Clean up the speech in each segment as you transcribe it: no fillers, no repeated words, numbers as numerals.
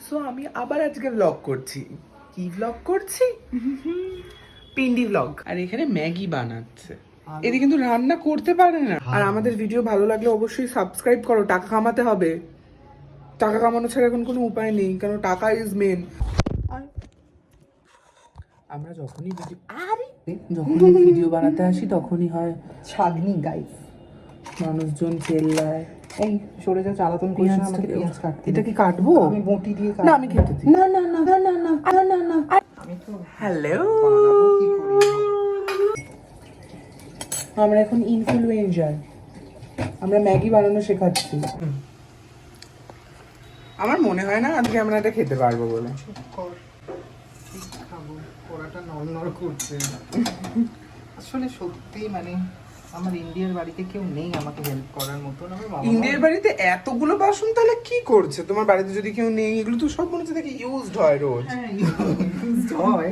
So আমি আবার আজকে ব্লগ করছি। কি ব্লগ করছি? পিন্ডি ব্লগ। আর এখানে ম্যাগি বানাচ্ছে। এদি কিন্তু রান্না করতে পারে না। আর আমাদের ভিডিও ভালো লাগলে অবশ্যই সাবস্ক্রাইব করো, টাকা কামাতে হবে। টাকা কামানো ছাড়া এখন কোনো উপায় নেই, কারণ টাকা ইজ মেন। আমরা যখনই ভিডিও বানাতে আসি তখনই হয় ছাগনি গাইস, মানুষজন চেল্লায়। এই সরে যা, চালাতন করিস না আমাকে। পেঁয়াজ কাটতে এটা কি কাটবো? আমি বটি দিয়ে না, আমি খেতে দিই। না না না না না না না না আমি তো হ্যালো, বানাবো কি করে? আমরা এখন ইনফ্লুয়েন্সার। আমরা ম্যাগি বানানো শেখাচ্ছি। আমার মনে হয় না আজকে আমরা এটা খেতে পারবো বলে। চুপ কর, ঠিক খাবো। কড়াটা নড়নড় করছে। আসলে সত্যি মানে আমার ইন্ডিয়ার বাড়িতে কেউ নেই আমাকে হেল্প করার মতন। আমার বাবা ইন্ডিয়ার বাড়িতে এতগুলো বাসন তাহলে কি করছে? তোমার বাড়িতে যদি কেউ নেই, এগুলো তো সব মনে হচ্ছে দেখি ইউজড হয় রোজ। হ্যাঁ used হয়।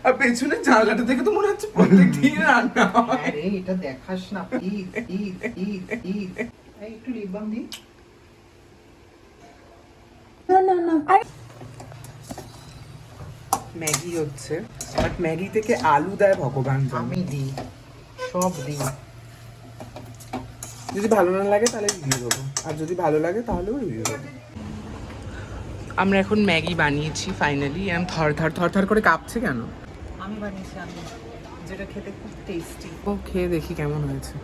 আর পেছনে জানলাটা থেকে তো মনে হচ্ছে প্রত্যেকদিন রান্না হয়। আরে এটা দেখাস না প্লিজ প্লিজ প্লিজ প্লিজ। এই একটু লিপ বাম দি। না না না ম্যাগি হচ্ছে, বাট ম্যাগি থেকে আলু দেয় ভগবান জানে। আমি দিই, সব দিই। যদি ভালো না লাগে তাহলে রিভিউ দেবো, আর যদি ভালো লাগে তাহলেও রিভিউ দেবো। আমরা এখন ম্যাগি বানিয়েছি ফাইনালি। এরকম থর করে কাঁপছে কেন? আমি বানিয়েছি, আমি, যেটা খেতে খুব টেস্টি। ও খেয়ে দেখি কেমন হয়েছে।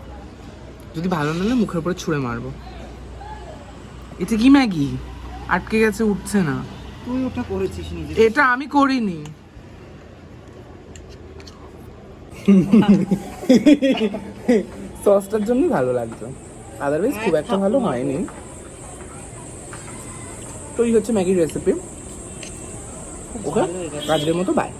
যদি ভালো না হলে মুখের উপরে ছুঁড়ে মারবো। এটা কি ম্যাগি? আটকে গেছে, উঠছে না। তুই ওটা করেছিস নিজে? এটা আমি করিনি। সসটার জন্য ভালো লাগতো, আদারওয়াইজ খুব একটা ভালো হয়নি। তো এই হচ্ছে ম্যাগির রেসিপি। ওকে, আজকের মতো বাই।